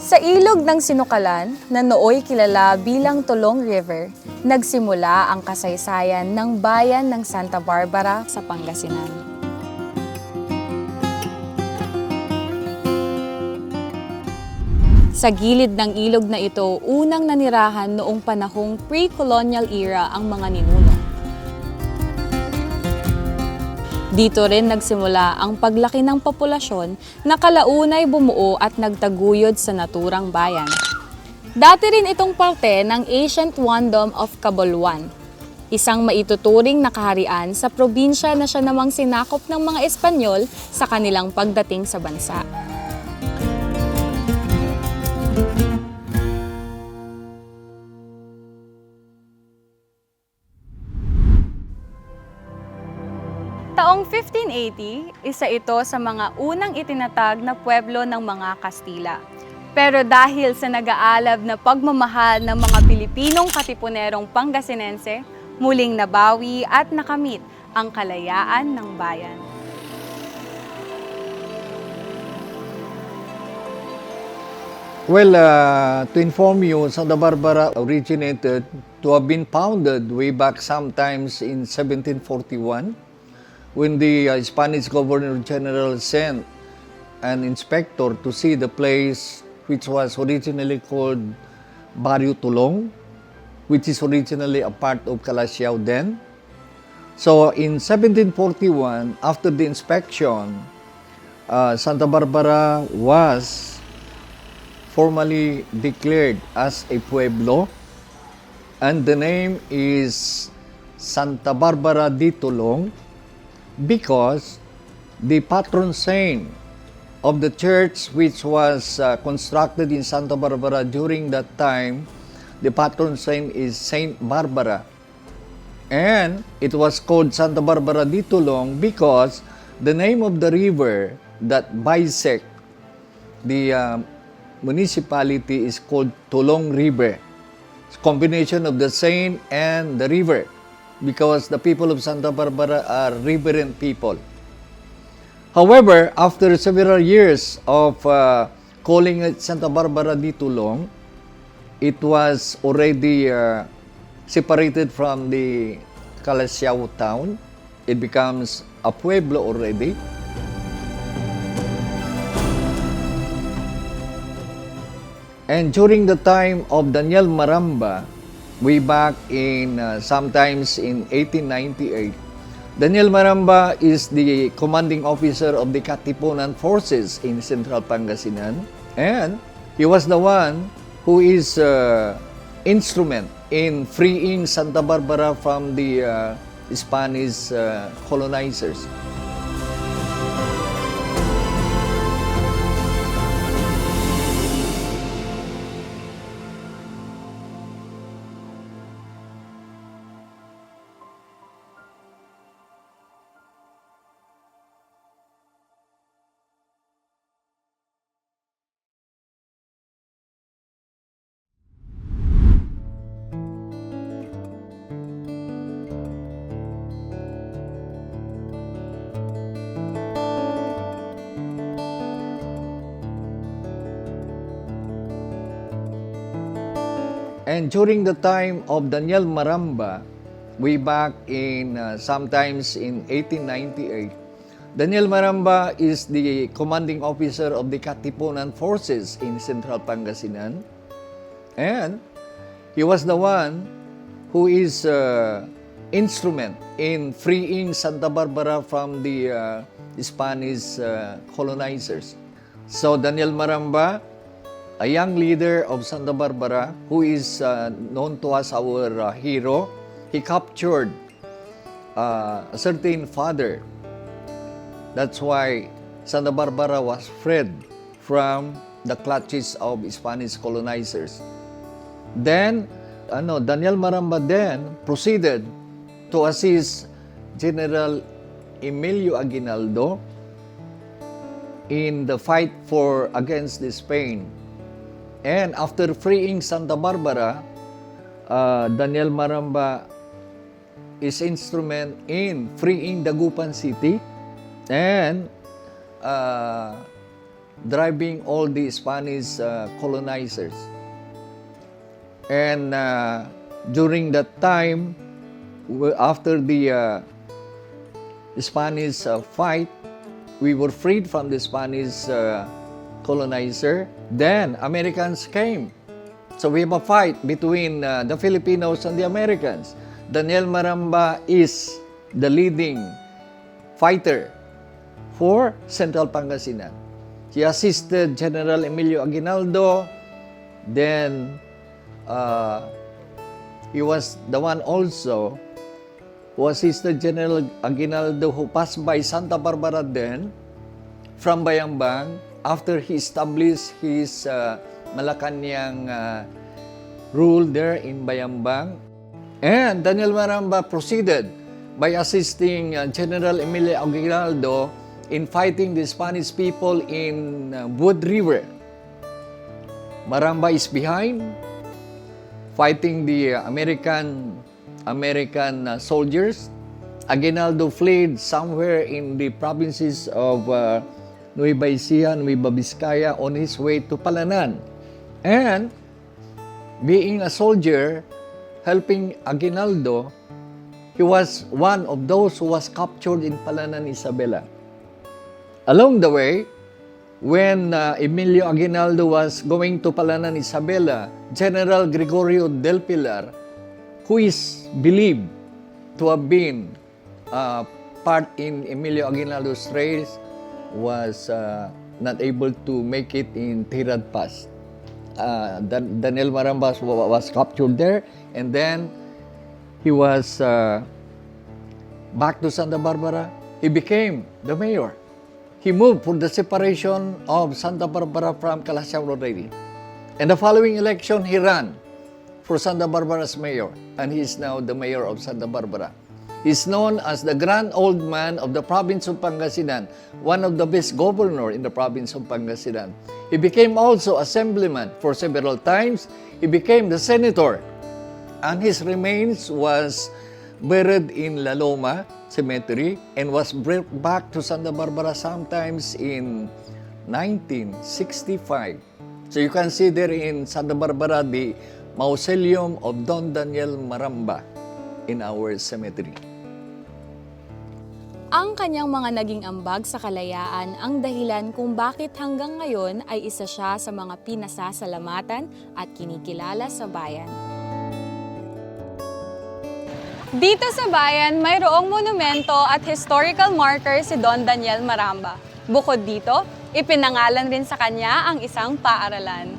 Sa ilog ng Sinukalan, na nooy kilala bilang Tulong River, nagsimula ang kasaysayan ng bayan ng Santa Barbara sa Pangasinan. Sa gilid ng ilog na ito, unang nanirahan noong panahong pre-colonial era ang mga ninuno. Dito rin nagsimula ang paglaki ng populasyon na kalaunay bumuo at nagtaguyod sa naturang bayan. Dati rin itong parte ng Ancient Wandom of Caboloan, isang maituturing na kaharian sa probinsya na siya namang sinakop ng mga Espanyol sa kanilang pagdating sa bansa. Taong 1580, isa ito sa mga unang itinatag na pueblo ng mga Kastila. Pero dahil sa nag-aalab na pagmamahal ng mga Pilipinong katipunerong Pangasinense, muling nabawi at nakamit ang kalayaan ng bayan. Well, to inform you, Santa Barbara originated to have been founded way back sometimes in 1741 when the Spanish Governor General sent an inspector to see the place which was originally called Barrio Tulong, which is originally a part of Calasiao then. So in 1741, after the inspection, Santa Barbara was formally declared as a pueblo, and the name is Santa Barbara di Tulong because the patron saint of the church which was constructed in Santa Barbara during that time, the patron saint is Saint Barbara. And it was called Santa Barbara di Tulong because the name of the river that bisect the municipality is called Tulong River. It's a combination of the saint and the river because the people of Santa Barbara are riverine people. However, after several years of calling it Santa Barbara di Tulong, it was already separated from the Calasiao town. It becomes a pueblo already. And during the time of Daniel Maramba, way back in sometimes in 1898, Daniel Maramba is the commanding officer of the Katipunan forces in Central Pangasinan, and he was the one who is instrument in freeing Santa Barbara from the Spanish colonizers. And during the time of Daniel Maramba, way back in sometimes in 1898, Daniel Maramba is the commanding officer of the Katipunan forces in Central Pangasinan, and he was the one who is instrument in freeing Santa Barbara from the Spanish colonizers. So Daniel Maramba, a young leader of Santa Barbara who is known to us our hero, he captured a certain father. That's why Santa Barbara was freed from the clutches of Spanish colonizers. Then, Daniel Maramba then proceeded to assist General Emilio Aguinaldo in the fight against Spain. And after freeing Santa Barbara, Daniel Maramba is instrument in freeing Dagupan City, and driving all the Spanish colonizers. And during that time, after the Spanish fight, we were freed from the Spanish colonizer. Then Americans came. So we have a fight between the Filipinos and the Americans. Daniel Maramba is the leading fighter for Central Pangasinan. He assisted General Emilio Aguinaldo. Then he was the one also who assisted General Aguinaldo, who passed by Santa Barbara then from Bayambang after he established his Malacanang rule there in Bayambang. And Daniel Maramba proceeded by assisting General Emilio Aguinaldo in fighting the Spanish people in Wood River. Maramba is behind, fighting the American soldiers. Aguinaldo fled somewhere in the provinces of Nueva Ecija, Nueva Vizcaya on his way to Palanan. And being a soldier helping Aguinaldo, he was one of those who was captured in Palanan, Isabela. Along the way, when Emilio Aguinaldo was going to Palanan, Isabela, General Gregorio del Pilar, who is believed to have been part in Emilio Aguinaldo's race, was not able to make it in Tirad Pass. Daniel Maramba was captured there, and then he was back to Santa Barbara. He became the mayor. He moved for the separation of Santa Barbara from Calasiao already. And the following election, he ran for Santa Barbara's mayor, and he is now the mayor of Santa Barbara. He's known as the grand old man of the province of Pangasinan, one of the best governor in the province of Pangasinan. He became also assemblyman for several times. He became the senator, and his remains was buried in La Loma Cemetery and was brought back to Santa Barbara sometimes in 1965. So you can see there in Santa Barbara the mausoleum of Don Daniel Maramba in our cemetery. Ang kanyang mga naging ambag sa kalayaan ang dahilan kung bakit hanggang ngayon ay isa siya sa mga pinasasalamatan at kinikilala sa bayan. Dito sa bayan, mayroong monumento at historical marker si Don Daniel Maramba. Bukod dito, ipinangalan rin sa kanya ang isang paaralan.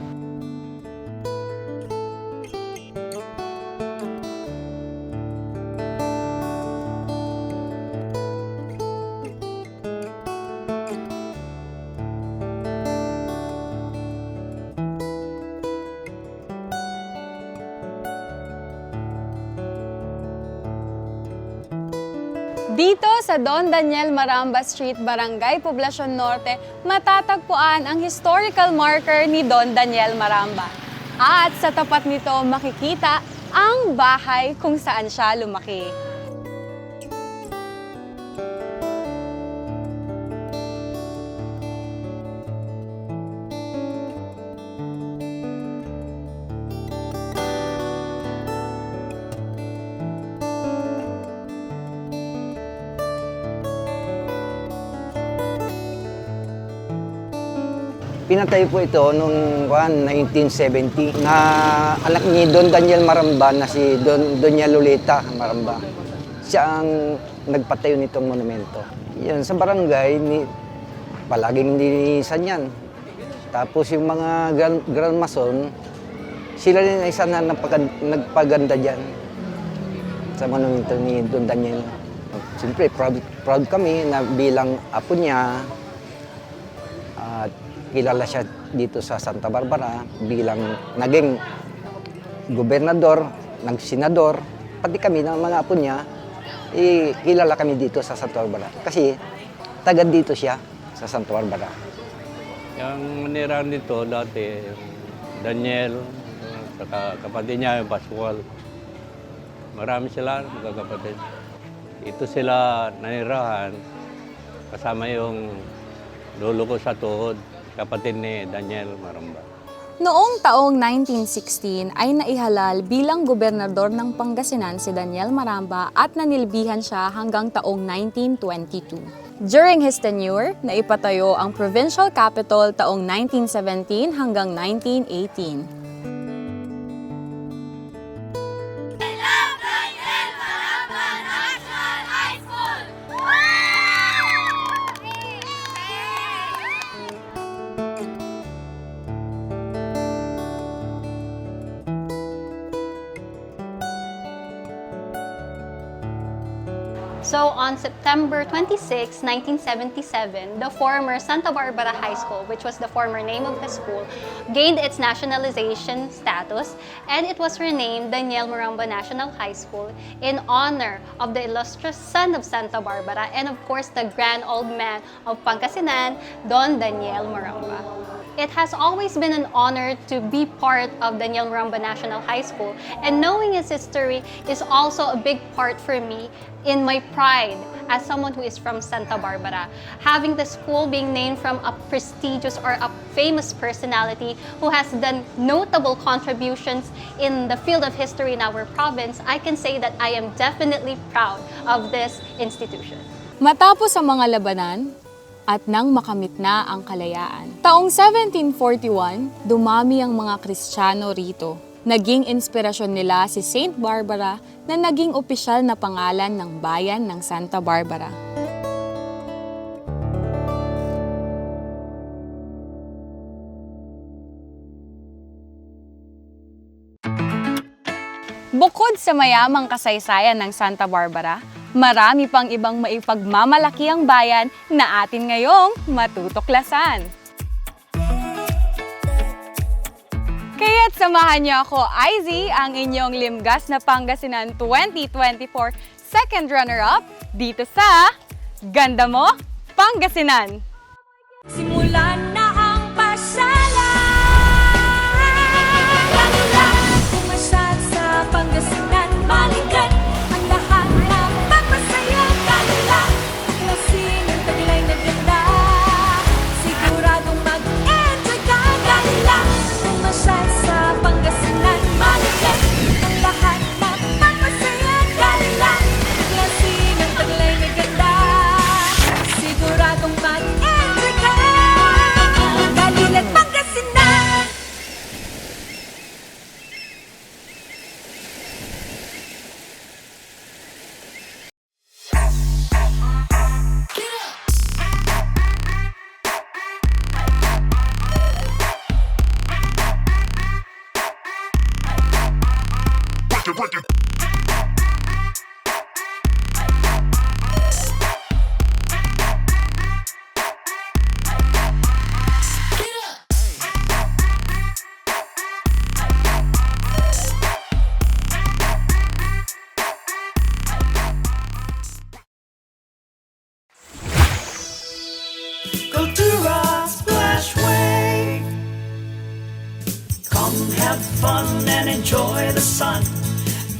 Dito sa Don Daniel Maramba Street, Barangay Poblacion Norte, matatagpuan ang historical marker ni Don Daniel Maramba. At sa tapat nito makikita ang bahay kung saan siya lumaki. Pinatay po ito noong 1970 na anak ni Don Daniel Maramba na si Doña Lolita Maramba. Siya ang nagpatayo nitong monumento. Yan, sa barangay, palaging nilinisan yan. Tapos yung mga Grand Mason, sila rin ay isa na nagpaganda dyan sa monumento ni Don Daniel. Siyempre, proud kami na bilang apo niya, kilala siya dito sa Santa Barbara bilang naging gobernador, nagsenador, pati kami ng mga apo niya, kilala kami dito sa Santa Barbara. Kasi taga dito siya sa Santa Barbara. Yung manira dito dati, Daniel, saka kapatid niya yung Pascual. Marami sila, magkakapatid. Ito sila nanirahan, kasama yung lolo ko sa tuhod. kapatid ni Daniel Maramba. Noong taong 1916 ay naihalal bilang gobernador ng Pangasinan si Daniel Maramba at nanilbihan siya hanggang taong 1922. During his tenure, naipatayo ang provincial capital taong 1917 hanggang 1918. So on September 26, 1977, the former Santa Barbara High School, which was the former name of the school, gained its nationalization status, and it was renamed Daniel Maramba National High School in honor of the illustrious son of Santa Barbara and of course the grand old man of Pangasinan, Don Daniel Maramba. It has always been an honor to be part of Daniel Maramba National High School, and knowing its history is also a big part for me in my pride as someone who is from Santa Barbara. Having the school being named from a prestigious or a famous personality who has done notable contributions in the field of history in our province, I can say that I am definitely proud of this institution. Matapos ang mga labanan, at nang makamit na ang kalayaan. Taong 1741, dumami ang mga Kristiyano rito. Naging inspirasyon nila si Saint Barbara na naging opisyal na pangalan ng bayan ng Santa Barbara. Bukod sa mayamang kasaysayan ng Santa Barbara, marami pang ibang maipagmamalaki ang bayan na atin ngayong matutuklasan. Kaya't samahan niyo ako, IZ, ang inyong Limgas na Pangasinan 2024 second runner-up dito sa Ganda Mo, Pangasinan! Simulan na ang pasyalan. Pumasyal sa Pangasinan, balikan ang lahat na magpasaya. Kalula, klasin ang taglay na ganda. Siguradong mag-enjoy ka. Kalula, pumasyal sa Pangasinan, balikan ang lahat na magpasaya. Kalula, klasin ang taglay na ganda. Siguradong mag-enjoy ka. Kalilat Pangasinan. Kultura Splashway. Come have fun and enjoy the sun.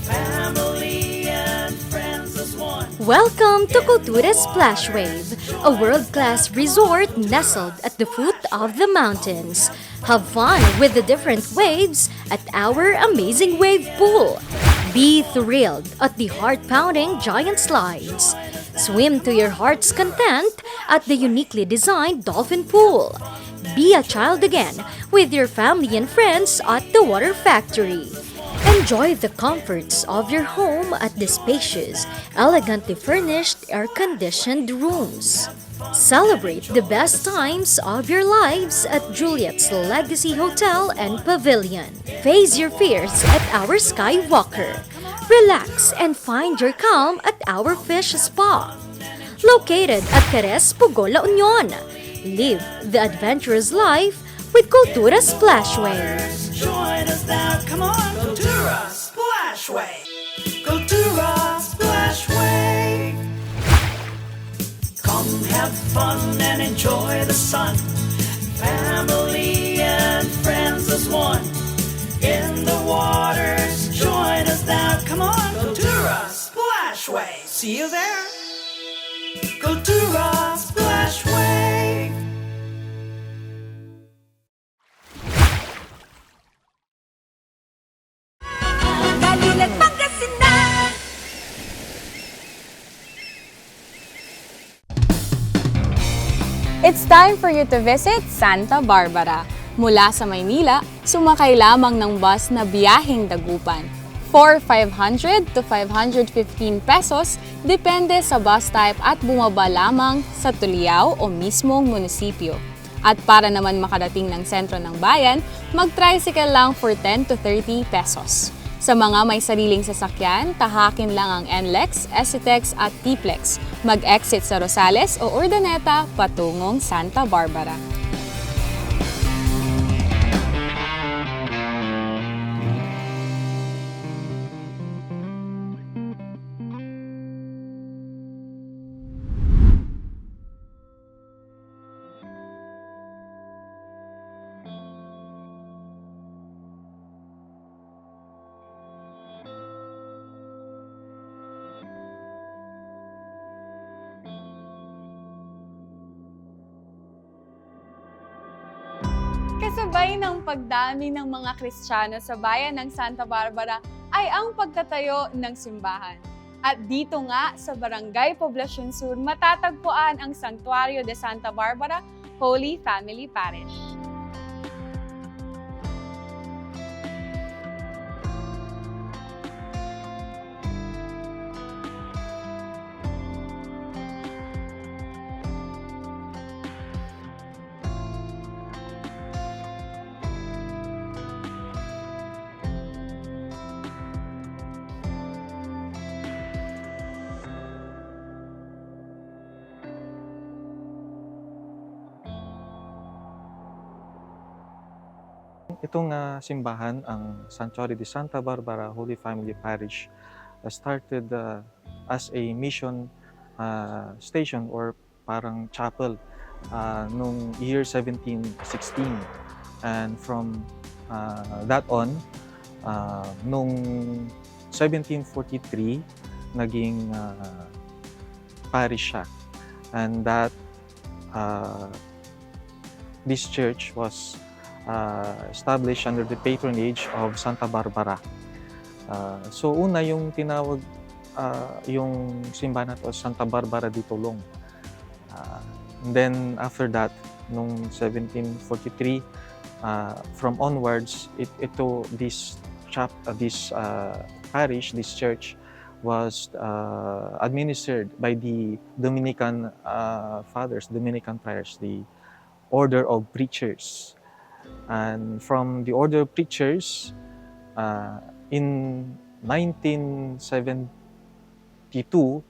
Family and friends as one. Welcome to Kultura Splash Wave, a world-class resort nestled at the foot of the mountains. Have fun with the different waves at our amazing wave pool. Be thrilled at the heart-pounding giant slides. Swim to your heart's content at the uniquely designed dolphin pool. Be a child again with your family and friends at the Water Factory. Enjoy the comforts of your home at the spacious, elegantly furnished, air-conditioned rooms. Celebrate the best times of your lives at Juliet's Legacy Hotel and Pavilion. Face your fears at our Skywalker. Relax and find your calm at our Fish Spa. Located at Cares, Pugo, La Union. Live the adventurous life with Kultura Splashway. Join us now, come on. Kultura Splashway. Kultura Splashway. Come have fun and enjoy the sun. Family and friends as one. In the waters, join us now, come on. Kultura Splashway. See you there. Kultura Splashway. It's time for you to visit Santa Barbara. Mula sa Maynila, sumakay lamang ng bus na biyaheng Dagupan. For 500 to 515 pesos, depende sa bus type at bumaba lamang sa Tuliao o mismong munisipyo. At para naman makarating ng sentro ng bayan, mag-tricycle lang for 10 to 30 pesos. Sa mga may sariling sasakyan, tahakin lang ang NLEX, SCTEX at TPLEX. Mag-exit sa Rosales o Urdaneta patungong Santa Barbara. Kasabay ng pagdami ng mga Kristiyano sa bayan ng Santa Barbara ay ang pagtatayo ng simbahan. At dito nga sa Barangay Poblacion Sur matatagpuan ang Santuario de Santa Barbara Holy Family Parish. Itong simbahan, ang Santuario de Santa Barbara Holy Family Parish, started as a mission station or parang chapel noong year 1716. And from that on, noong 1743, naging parish siya. And that this church was established under the patronage of Santa Barbara. So una yung tinawag yung simbahan na to Santa Barbara de Tolong. And then after that, nung 1743, from onwards, this parish, this church, was administered by the Dominican fathers, Dominican friars, the order of preachers. And from the order of preachers, in 1972,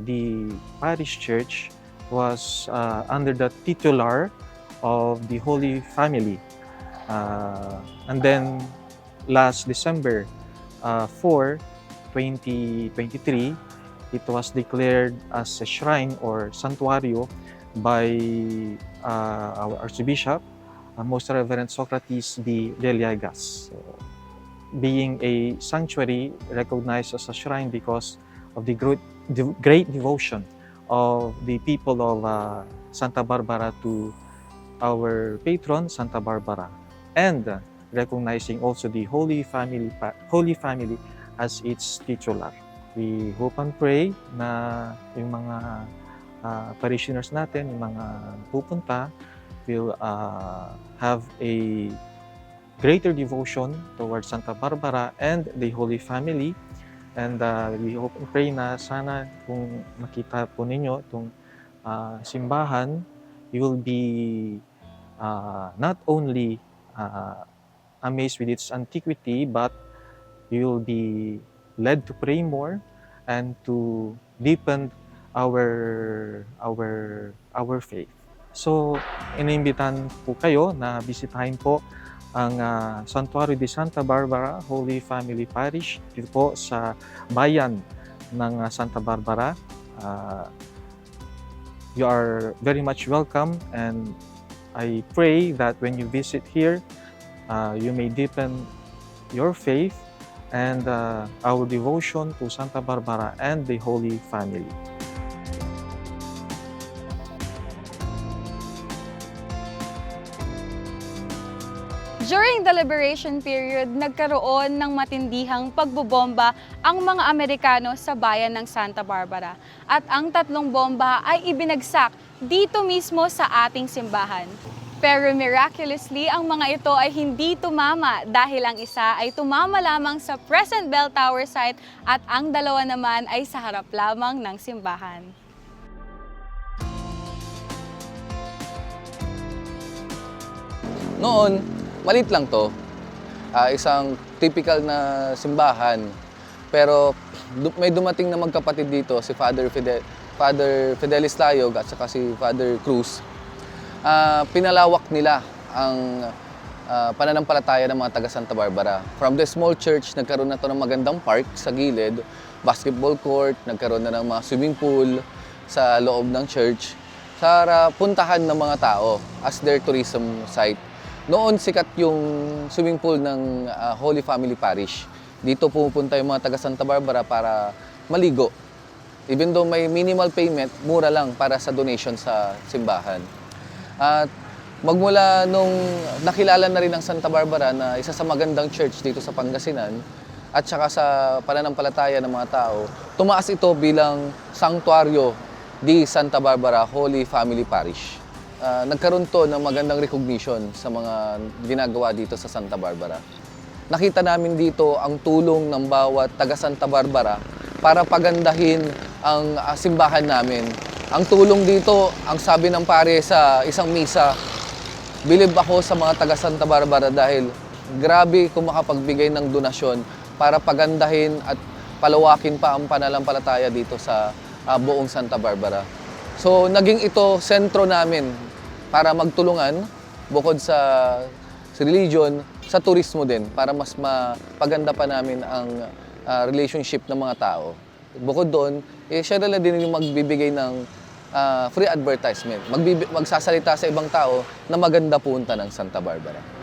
the parish church was under the titular of the Holy Family. And then last December 4, 2023, it was declared as a shrine or santuario by our Archbishop, Most Reverend Socrates D. Deliagas, being a sanctuary recognized as a shrine because of the great devotion of the people of Santa Barbara to our patron, Santa Barbara, and recognizing also the Holy Family as its titular. We hope and pray na yung mga parishioners natin, yung mga pupunta, will have a greater devotion towards Santa Barbara and the Holy Family. And we hope and pray na sana kung makita po ninyo itong simbahan, you will be not only amazed with its antiquity, but you will be led to pray more and to deepen our faith. So, iniimbitan po kayo na bisitahin po ang Santuario de Santa Barbara Holy Family Parish dito po sa bayan ng Santa Barbara. You are very much welcome, and I pray that when you visit here, you may deepen your faith and our devotion to Santa Barbara and the Holy Family. During the liberation period, nagkaroon ng matindihang pagbobomba ang mga Amerikano sa bayan ng Santa Barbara. At ang 3 bomba ay ibinagsak dito mismo sa ating simbahan. Pero miraculously, ang mga ito ay hindi tumama dahil ang isa ay tumama lamang sa present bell tower site at ang dalawa naman ay sa harap lamang ng simbahan. Noon, maliit lang to. Isang typical na simbahan. Pero may dumating na magkapatid dito, si Father Fidelis Layog at saka si Father Cruz. Pinalawak nila ang pananampalataya ng mga taga Santa Barbara. From the small church, nagkaroon na to ng magandang park sa gilid, basketball court, nagkaroon na ng mga swimming pool sa loob ng church para puntahan ng mga tao as their tourism site. Noon sikat yung swimming pool ng Holy Family Parish. Dito pupunta yung mga taga Santa Barbara para maligo. Even though may minimal payment, mura lang para sa donation sa simbahan. At magmula nung nakilala na rin ang Santa Barbara na isa sa magandang church dito sa Pangasinan at saka sa pananampalataya ng mga tao, tumaas ito bilang Sanctuario di Santa Barbara Holy Family Parish. Nagkaroon to ng magandang recognition sa mga ginagawa dito sa Santa Barbara. Nakita namin dito ang tulong ng bawat taga Santa Barbara para pagandahin ang simbahan namin. Ang tulong dito, ang sabi ng pare sa isang misa, bilib ako sa mga taga Santa Barbara dahil grabe kung makapagbigay ng donasyon para pagandahin at palawakin pa ang pananampalataya dito sa buong Santa Barbara. So naging ito sentro namin para magtulungan bukod sa religion, sa turismo din para mas mapaganda pa namin ang relationship ng mga tao. Bukod doon, siya na din yung magbibigay ng free advertisement. Magsasalita sa ibang tao na maganda punta ng Santa Barbara.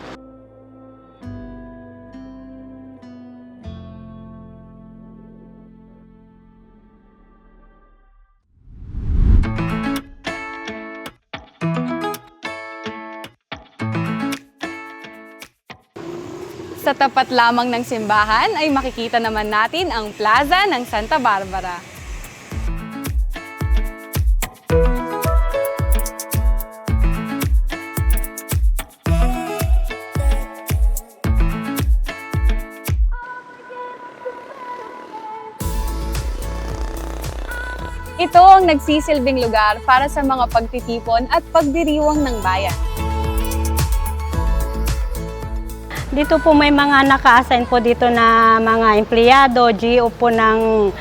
Sa tapat lamang ng simbahan ay makikita naman natin ang plaza ng Santa Barbara. Ito ang nagsisilbing lugar para sa mga pagtitipon at pagdiriwang ng bayan. Dito po may mga naka-assign po dito na mga empleyado, GO po ng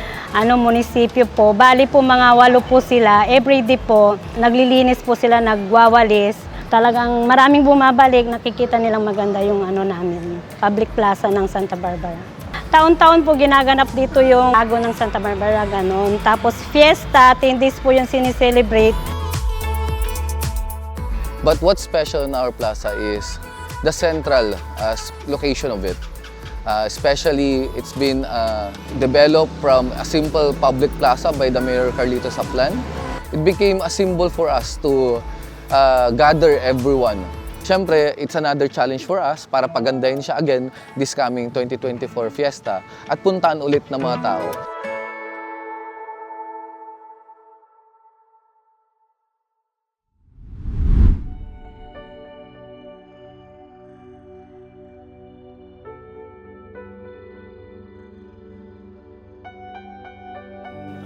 munisipyo po. Bali po mga 8 po sila. Everyday po, naglilinis po sila, nagwawalis. Talagang maraming bumabalik, nakikita nilang maganda yung namin, public plaza ng Santa Barbara. Taon-taon po ginaganap dito yung lago ng Santa Barbara, ganon. Tapos fiesta, 10 days po yung sinicelebrate. But what's special in our plaza is the central location of it. Especially, it's been developed from a simple public plaza by the Mayor Carlito Saplan. It became a symbol for us to gather everyone. Siyempre, it's another challenge for us para pagandahin siya again this coming 2024 fiesta at puntaan ulit ng mga tao.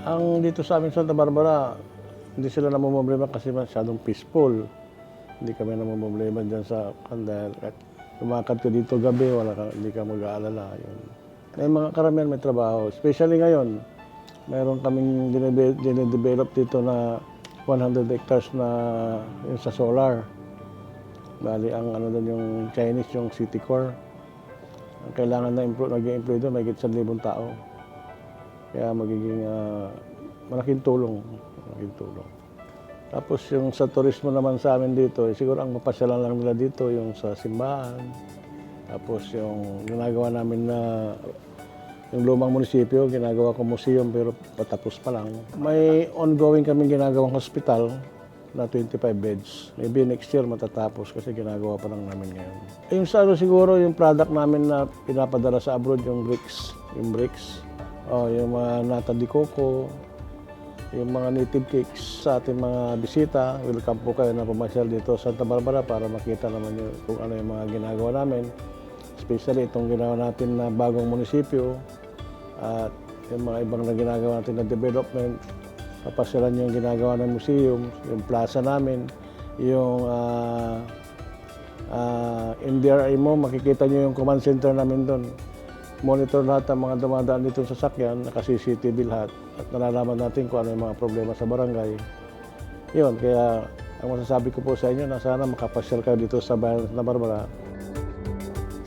Ang dito sa amin Santa Barbara, hindi sila namumblema kasi masyadong peaceful. Hindi kami namumblema dyan sa dahil lumakad ka dito gabi, hindi ka mag-aalala. Yun. May mga karamihan may trabaho. Especially ngayon, mayroon kaming dinedevelop dito na 100 hectares na yun sa solar. Bali, ang doon yung Chinese, yung City Core. Ang kailangan na nag-i-employ doon, may 1,000 tao. Kaya magiging malaking tulong. Tapos yung sa turismo naman sa amin dito, siguro ang mapasyalan lang nila dito yung sa simbahan. Tapos yung ginagawa namin na yung lumang munisipyo, ginagawa ko museum pero patapos pa lang. May ongoing kaming ginagawang hospital na 25 beds. Maybe next year matatapos kasi ginagawa pa lang namin ngayon. Yung sa siguro yung product namin na pinapadala sa abroad, yung bricks, yung mga nata de coco, yung mga native cakes sa ating mga bisita. Welcome po kayo na pumasyal dito sa Santa Barbara para makita naman yung, kung ano yung mga ginagawa namin. Especially itong ginawa natin na bagong munisipyo at yung mga ibang na ginagawa natin na development. Papasyalan yung ginagawa ng museum, yung plaza namin, yung NDRI mo, makikita nyo yung command center namin doon. Monitor lahat ng mga dumadaan dito sa sasakyan, naka-CCTV lahat, at nalalaman natin kung ano yung mga problema sa barangay. Yun, kaya ang masasabi ko po sa inyo na sana makapasyal kayo dito sa bayan ng Santa Barbara.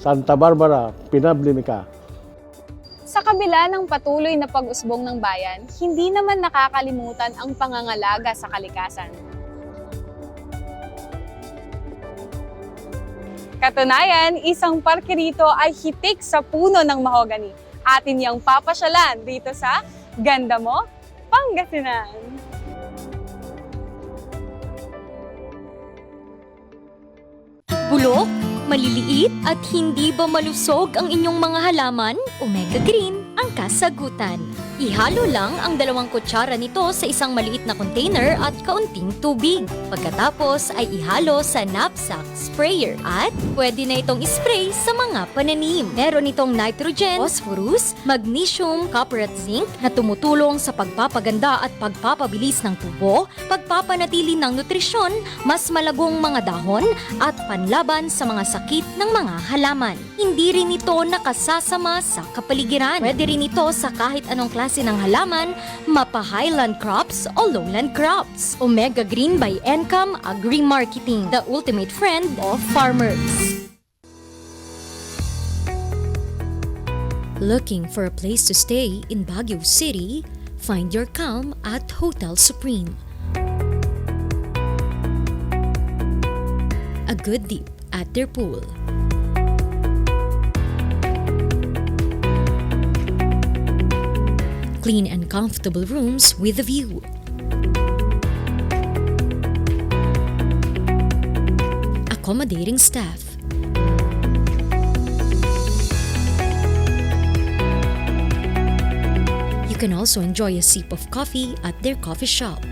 Santa Barbara, Pinablimika. Sa kabila ng patuloy na pag-usbong ng bayan, hindi naman nakakalimutan ang pangangalaga sa kalikasan. Katunayan, isang parke rito ay hitik sa puno ng mahogani. Atin niyang papasyalan dito sa Ganda Mo, Pangasinan. Bulok, maliliit at hindi ba malusog ang inyong mga halaman? Omega Green ang kasagutan. Ihalo lang ang 2 kutsara nito sa isang maliit na container at kaunting tubig. Pagkatapos ay ihalo sa knapsack sprayer at pwede na itong spray sa mga pananim. Meron itong nitrogen, phosphorus, magnesium, copper at zinc na tumutulong sa pagpapaganda at pagpapabilis ng tubo, pagpapanatili ng nutrisyon, mas malagong mga dahon at panlaban sa mga sakit ng mga halaman. Hindi rin ito nakasasama sa kapaligiran. Pwede rin ito sa kahit anong klase ng halaman, mapa highland crops o lowland crops. Omega Green by Encam Agri-Marketing, the ultimate friend of farmers. Looking for a place to stay in Baguio City? Find your calm at Hotel Supreme. A good dip at their pool. Clean and comfortable rooms with a view. Accommodating staff. You can also enjoy a sip of coffee at their coffee shop.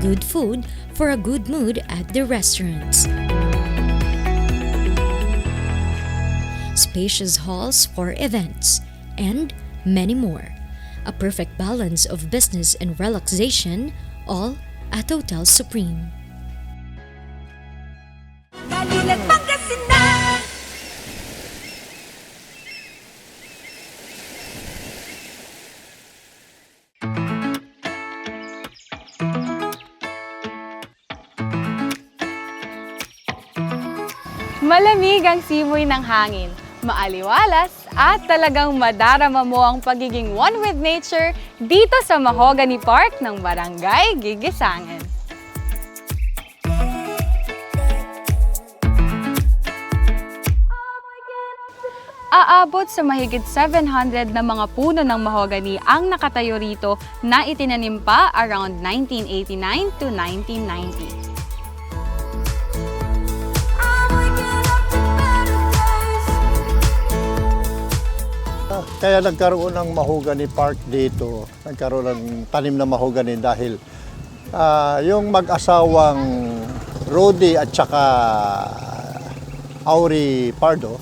Good food for a good mood at their restaurants. Spacious halls for events, and many more. A perfect balance of business and relaxation, all at Hotel Supreme. Malamig ang simoy ng hangin, maaliwalas at talagang madarama mo ang pagiging one with nature dito sa Mahogany Park ng Barangay Gigisangan. Aabot sa mahigit 700 na mga puno ng mahogany ang nakatayo rito na itinanim pa around 1989 to 1990. Kaya nagkaroon ng mahogany park dito, nagkaroon ng tanim na mahogany dahil yung mag-asawang Rodi at saka Auri Pardo,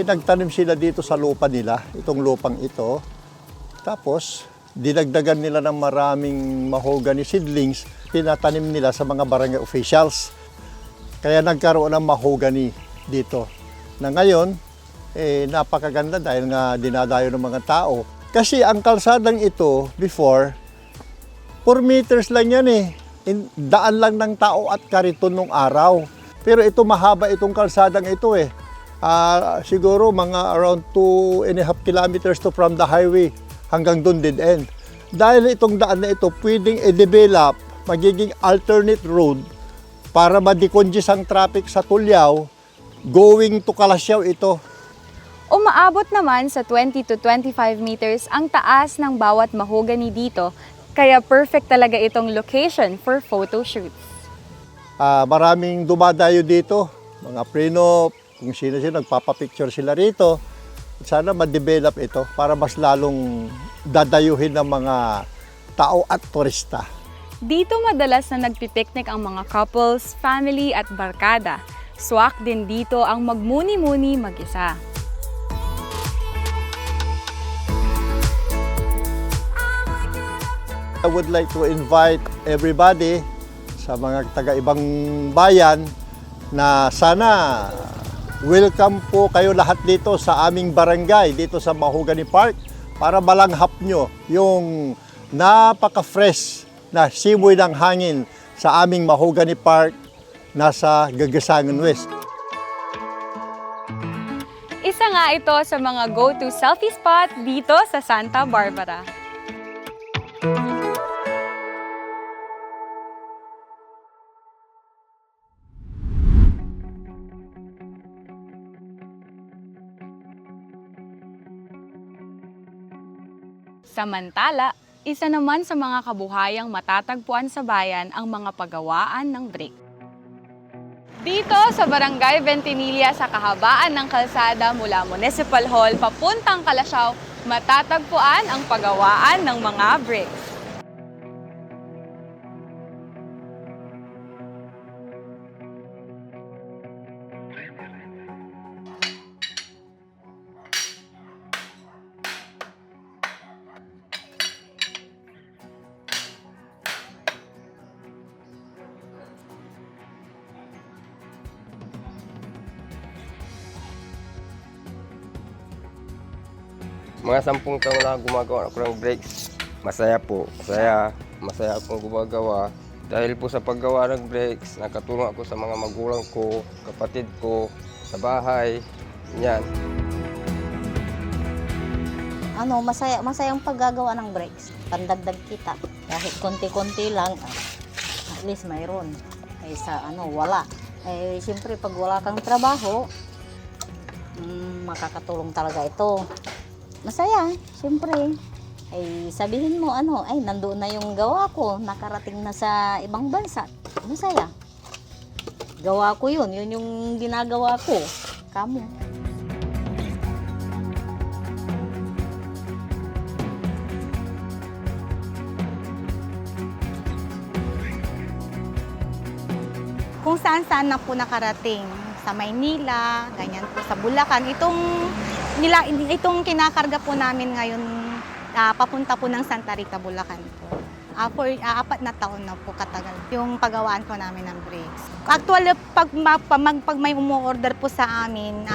nagtanim sila dito sa lupa nila, itong lupang ito. Tapos, dinagdagan nila ng maraming mahogany seedlings, tinatanim nila sa mga barangay officials. Kaya nagkaroon ng mahogany dito. Na ngayon, napakaganda dahil nga dinadayo ng mga tao. Kasi ang kalsadang ito, before, 4 meters lang yan Daan lang ng tao at kariton nung araw. Pero ito mahaba itong kalsadang ito siguro mga around 2.5 kilometers to from the highway hanggang doon dead end. Dahil itong daan na ito pwedeng i-develop, magiging alternate road para ma-decongest ang traffic sa Tulyao, going to Kalasyaw ito. Umaabot naman sa 20 to 25 meters ang taas ng bawat mahogany dito, Kaya perfect talaga itong location for photo shoots. Maraming dumadayo dito, mga prenup, kung sino-sino nagpapapicture sila rito. Sana ma-develop ito para mas lalong dadayuhin ng mga tao at turista. Dito madalas na nagpipiknik ang mga couples, family at barkada. Swak din dito ang magmuni-muni mag-isa. I would like to invite everybody sa mga taga-ibang bayan na sana welcome po kayo lahat dito sa aming barangay, dito sa Mahogany Park, para malanghap nyo yung napaka-fresh na simoy ng hangin sa aming Mahogany Park nasa Gagasangan West. Isa nga ito sa mga go-to selfie spot dito sa Santa Barbara. Samantala, isa naman sa mga kabuhayang matatagpuan sa bayan ang mga pagawaan ng brick. Dito sa Barangay Ventimiglia sa kahabaan ng kalsada mula Municipal Hall papuntang Calasiao, matatagpuan ang pagawaan ng mga bricks. Mga 10 taon na gumagawa ako ng brakes. Masaya po. Masaya akong gumagawa. Dahil po sa paggawa ng brakes, nakatulong ako sa mga magulang ko, kapatid ko, sa bahay. Yan. Masayang paggagawa ng brakes. Pandagdag kita. Kahit konti-konti lang, at least mayroon. Kaysa wala. Siyempre, pag wala kang trabaho, makakatulong talaga ito. Masaya, siyempre. Sabihin mo, nandoon na yung gawa ko, nakarating na sa ibang bansa. Masaya. Gawa ko yun yung ginagawa ko. Kamo. Kung saan-saan na po nakarating. Sa Maynila, ganyan po sa Bulacan. Itong kinakarga po namin ngayon, papunta po ng Santa Rita, Bulacan po. For 4 na taon na po katagal yung paggawaan po namin ng brakes. Actually, pag may umu-order po sa amin,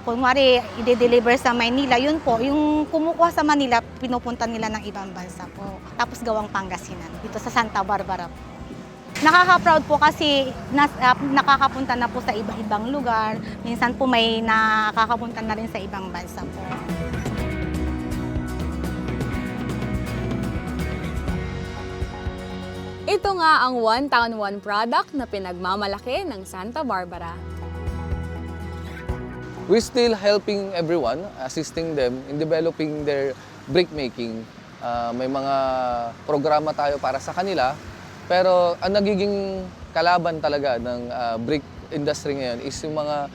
kunwari i-deliver sa Maynila, yun po, yung kumukuha sa Manila, pinupunta nila ng ibang bansa po. Tapos gawang Pangasinan, dito sa Santa Barbara po. Nakaka-proud po kasi nakakapunta na po sa iba-ibang lugar. Minsan po may nakakapunta na rin sa ibang bansa po. Ito nga ang One Town One product na pinagmamalaki ng Santa Barbara. We're still helping everyone, assisting them in developing their brick making. May mga programa tayo para sa kanila. Pero ang nagiging kalaban talaga ng brick industry ngayon is yung mga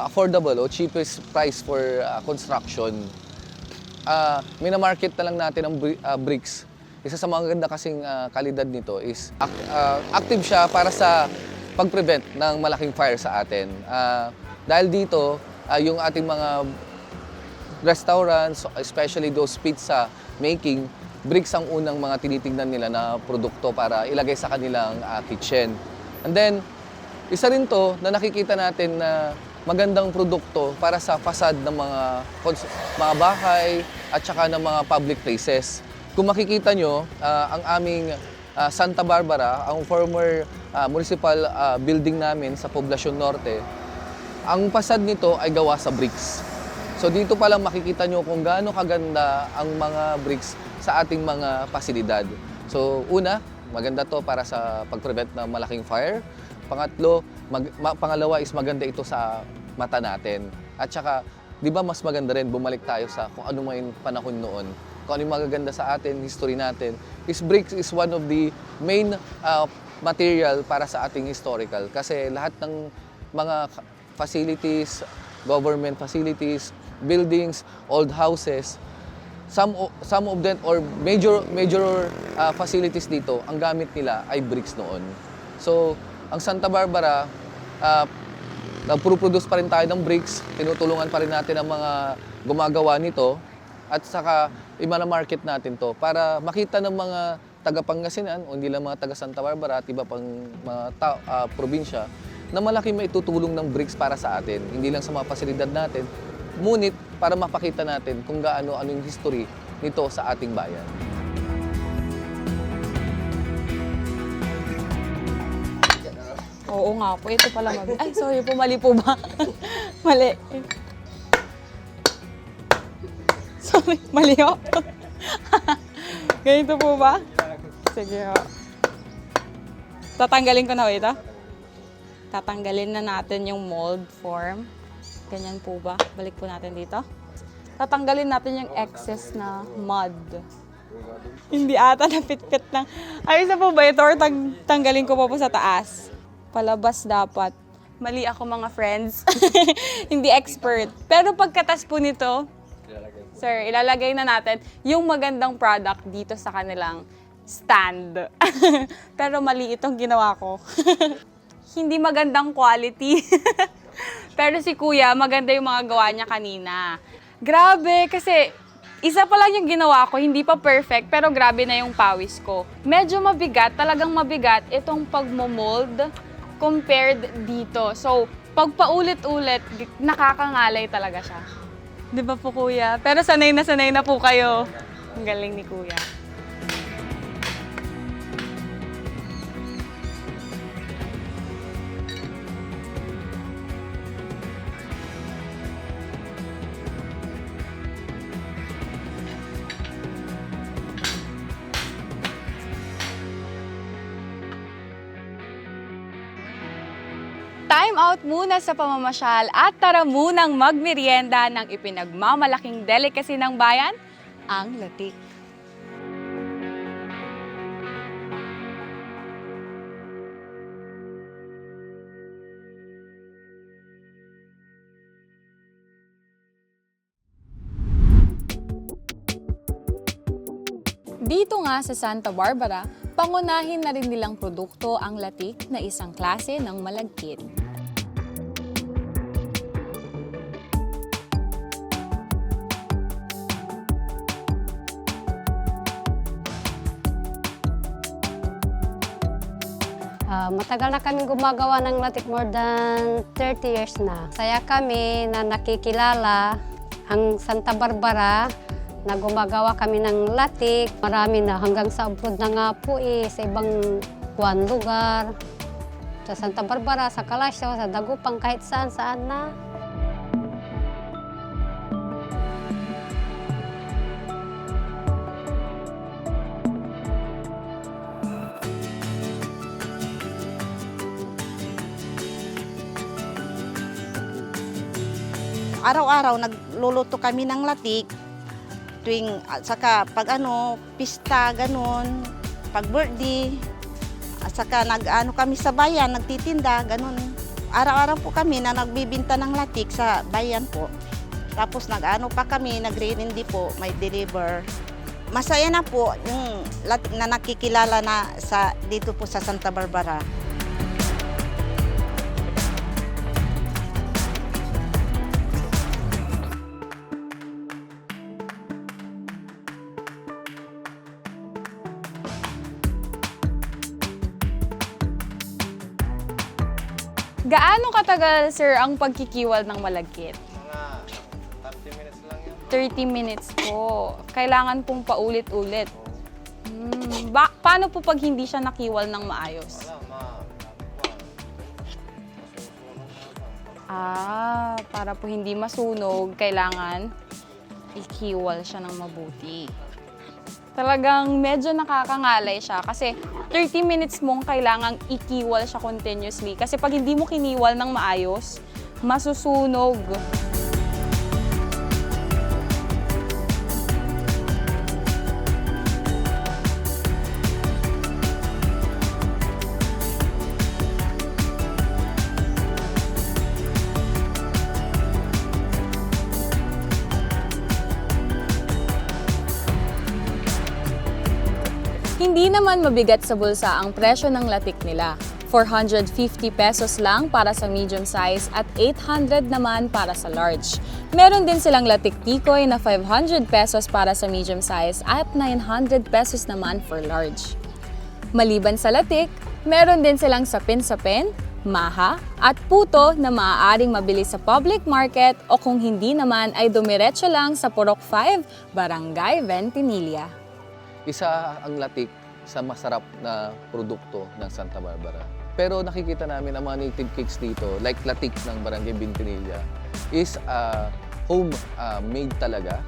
affordable o cheapest price for construction. Minamarket na lang natin ang bricks. Isa sa mga ganda kasing kalidad nito is active siya para sa pag-prevent ng malaking fire sa atin. Dahil dito, yung ating mga restaurants, especially those pizza making, bricks ang unang mga tinitingnan nila na produkto para ilagay sa kanilang kitchen. And then, isa rin to na nakikita natin na magandang produkto para sa facade ng mga bahay at saka ng mga public places. Kung makikita nyo, ang aming Santa Barbara, ang former municipal building namin sa Poblacion Norte, ang facade nito ay gawa sa bricks. So dito pa lang makikita nyo kung gaano kaganda ang mga bricks sa ating mga pasilidad. So una, maganda to para sa pag-prevent ng malaking fire. Pangatlo, pangalawa is maganda ito sa mata natin. At saka di ba mas maganda rin bumalik tayo sa kung ano man yung panahon noon, kung ano yung magaganda sa atin, history natin. Bricks is one of the main material para sa ating historical kasi lahat ng mga facilities, government facilities, buildings, old houses, some of them or major facilities dito, ang gamit nila ay bricks noon. So, ang Santa Barbara, nagproduce pa rin tayo ng bricks, tinutulungan pa rin natin ang mga gumagawa nito at saka i-market natin to para makita ng mga taga-Pangasinan o hindi lang mga taga-Santa Barbara at iba pang mga probinsya na malaki maitutulong ng bricks para sa atin. Hindi lang sa mga pasilidad natin, ngunit para mapakita natin kung ano yung history nito sa ating bayan. Oo nga po, ito pala Ay, sorry po, mali po ba? Mali. Sorry, mali ho. Ganito po ba? Sige ho. Tatanggalin ko na ho ito. Tatanggalin na natin yung mold form. Ganyan po ba? Balik po natin dito. Tatanggalin natin yung excess na mud. Hindi ata napit-pit ng... Ay, isa po ba ito? Or tanggalin ko pa po sa taas? Palabas dapat. Mali ako mga friends. Hindi expert. Pero pagkatas po nito, sir, ilalagay na natin yung magandang product dito sa kanilang stand. Pero mali itong ginawa ko. Hindi magandang quality. Pero si Kuya, maganda yung mga gawa niya kanina. Grabe, kasi isa pa lang yung ginawa ko, hindi pa perfect, pero grabe na yung pawis ko. Medyo mabigat, talagang mabigat itong pagmomold compared dito. So, pag paulit-ulit, nakakangalay talaga siya. Di ba po, Kuya? Pero sanay na po kayo. Ang galing ni Kuya. Time out muna sa pamamasyal at tara munang magmerienda ng ipinagmamalaking delicacy ng bayan, ang latik. Dito nga sa Santa Barbara, pangunahin na rin nilang produkto ang latik na isang klase ng malagkit. Matagal na kami gumagawa ng latik, more than 30 years na. Saya kami na nakikilala ang Santa Barbara na gumagawa kami ng latik. Marami na, hanggang sa abroad na nga po sa ibang lugar. Sa Santa Barbara, sa Kalasyo, sa Dagupang, kahit saan-saan na. Araw-araw nagluluto kami ng latik tuwing saka pag pista ganun, pag birthday, saka kami sa bayan nagtitinda ganun. Araw-araw po kami na nagbibinta ng latik sa bayan po. Tapos pa kami, nagre-rendi po, may deliver. Masaya na po yung latik na nakikilala na dito po sa Santa Barbara. Gaano katagal, sir, ang pagkikiwal ng malagkit? Mga 30 minutes lang yan. 30 minutes po. Kailangan pong paulit-ulit. Paano po pag hindi siya nakiwal ng maayos? Para po hindi masunog, kailangan ikiwal siya ng mabuti. Talagang medyo nakakangalay siya kasi 30 minutes mong kailangang ikiwal siya continuously. Kasi pag hindi mo kiniwal ng maayos, masusunog. Hindi naman mabigat sa bulsa ang presyo ng latik nila. 450 pesos lang para sa medium size at 800 naman para sa large. Meron din silang latik tikoy na 500 pesos para sa medium size at 900 pesos naman for large. Maliban sa latik, meron din silang sapin-sapin, maha, at puto na maaaring mabili sa public market o kung hindi naman ay dumiretso lang sa Purok 5, Barangay Ventimiglia. Isa ang latik sa masarap na produkto ng Santa Barbara. Pero nakikita namin ang mga native cakes dito, like latik ng Barangay Ventimiglia, is home-made talaga.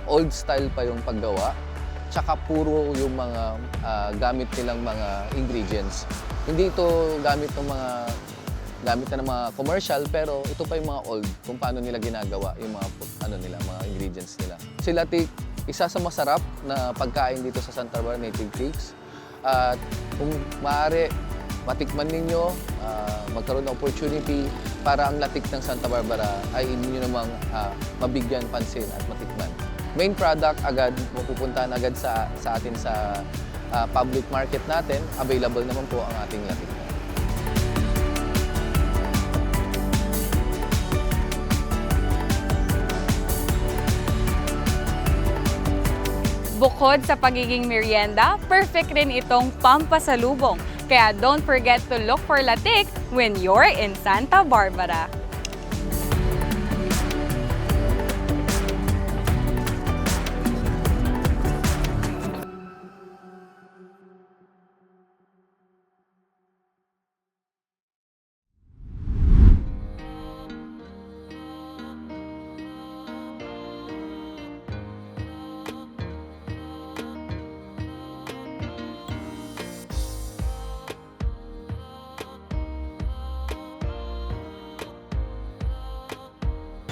Old style pa yung paggawa. Tsaka puro yung mga gamit nilang mga ingredients. Hindi ito gamit ng mga commercial, pero ito pa yung mga old kung paano nila ginagawa yung mga mga ingredients nila. Si latik, isa sa masarap na pagkain dito sa Santa Barbara Native Cakes. At kung maaari, matikman ninyo, magkaroon ng opportunity para ang latik ng Santa Barbara ay inyo namang mabigyan pansin at matikman. Main product agad, mapupuntahan agad sa atin sa public market natin. Available naman po ang ating latik. Bukod sa pagiging merienda, perfect rin itong pampasalubong. Kaya don't forget to look for latik when you're in Santa Barbara.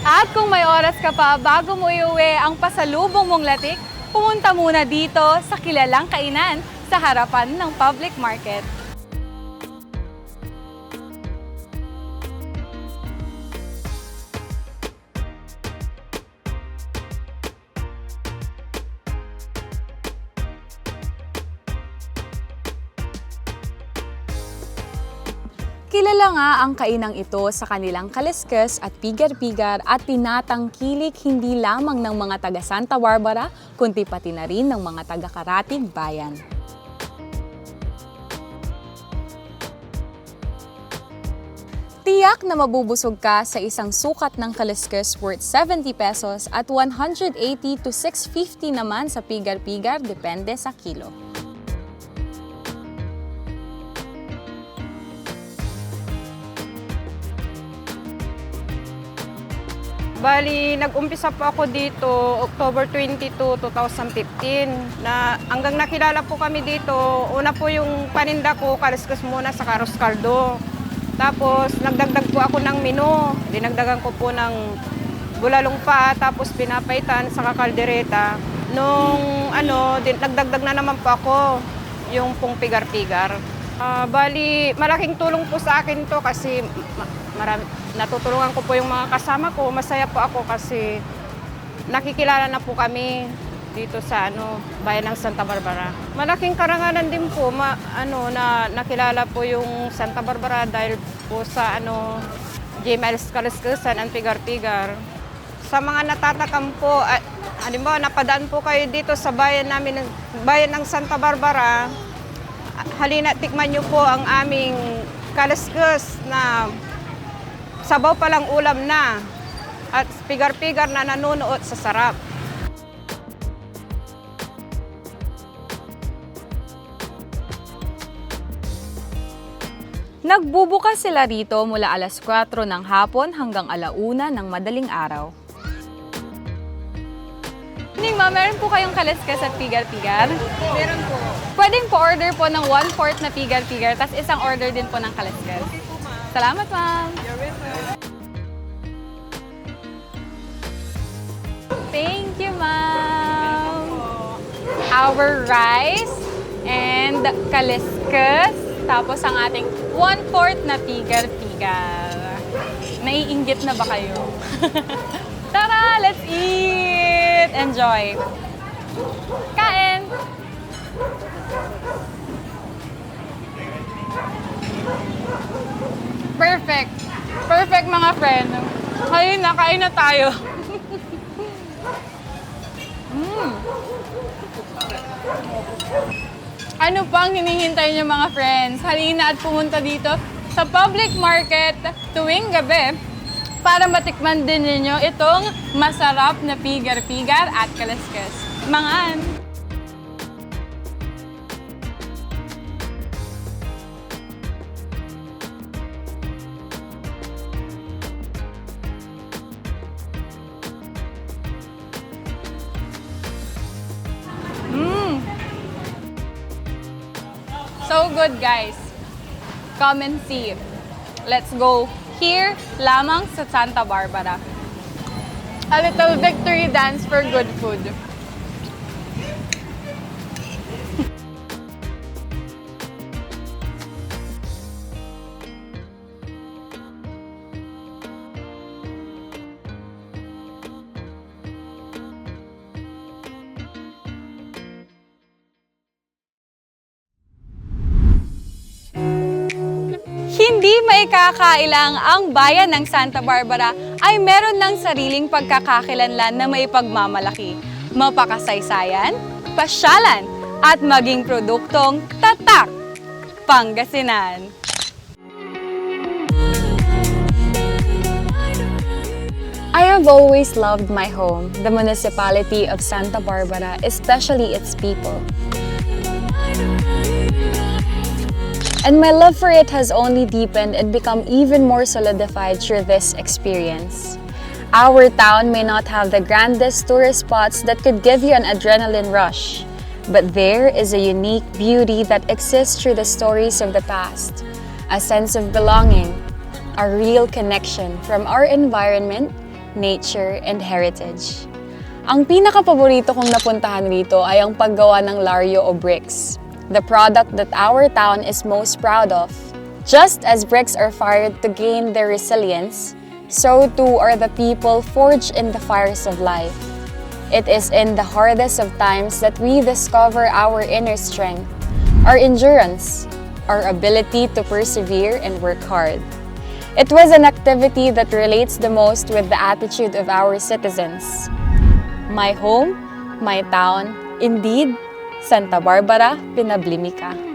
At kung may oras ka pa bago mo iuwi ang pasalubong mong latik, pumunta muna dito sa kilalang kainan sa harapan ng public market. Kilala nga ang kainang ito sa kanilang kaliskes at pigar-pigar at tinatangkilik hindi lamang ng mga taga Santa Barbara, kundi pati na rin ng mga taga Karatig Bayan. Tiyak na mabubusog ka sa isang sukat ng kaliskes worth 70 pesos at 180 to 650 naman sa pigar-pigar depende sa kilo. Bali, nag-umpisa po ako dito October 22, 2015. Na hanggang nakilala po kami dito, una po yung paninda ko, kaliskes muna sa Karos Caldo. Tapos nagdagdag po ako ng menu. Dinagdagan ko po ng bulalong pa, tapos pinapaitan sa kaldereta. Nung nagdagdag na naman po ako yung pong pigar-pigar. Bali, malaking tulong po sa akin to kasi natutulungan ko po yung mga kasama ko. Masaya po ako kasi nakikilala na po kami dito sa bayan ng Santa Barbara. Malaking karangalan din po na nakilala po yung Santa Barbara dahil po sa J-Miles Kaliskesan and Pigar-Pigar. Sa mga natatakam po, halimbawa napadaan po kayo dito sa bayan namin, bayan ng Santa Barbara, halina tikman niyo po ang aming kaliskes na sabaw palang ulam na at pigar-pigar na nanunuot sa sarap. Nagbubukas sila rito mula alas 4 ng hapon hanggang 1:00 ng madaling araw. Ningma, meron po kayong kaliskes at pigar-pigar? Meron po. Pwedeng po-order po ng 1/4 na pigar-pigar, tapos isang order din po ng kaliskes. Salamat, ma'am! You're welcome. Thank you, ma'am! Our rice and kaliskes, tapos ang ating 1/4 na pigar-pigar. Naiinggit na ba kayo? Tara, let's eat! Enjoy! Kain! Perfect. Perfect mga friend. Halina, kain na tayo. Ano pang hinihintay niyo mga friends? Halina at pumunta dito sa public market tuwing gabi para matikman din ninyo itong masarap na pigar-pigar at kaliskis. Mangan! So good, guys. Come and see. Let's go here lamang sa Santa Barbara. A little victory dance for good food. Hindi maikakailang ang bayan ng Santa Barbara ay meron ng sariling pagkakakilanlan na may pagmamalaki, mapakasaysayan, pasyalan, at maging produktong tatak, Pangasinan. I have always loved my home, the municipality of Santa Barbara, especially its people. And my love for it has only deepened and become even more solidified through this experience. Our town may not have the grandest tourist spots that could give you an adrenaline rush, but there is a unique beauty that exists through the stories of the past, a sense of belonging, a real connection from our environment, nature, and heritage. Ang pinaka-paborito kong napuntahan rito ay ang paggawa ng laryo o bricks, the product that our town is most proud of. Just as bricks are fired to gain their resilience, so too are the people forged in the fires of life. It is in the hardest of times that we discover our inner strength, our endurance, our ability to persevere and work hard. It was an activity that relates the most with the attitude of our citizens. My home, my town, indeed, Santa Barbara, Pinablimica.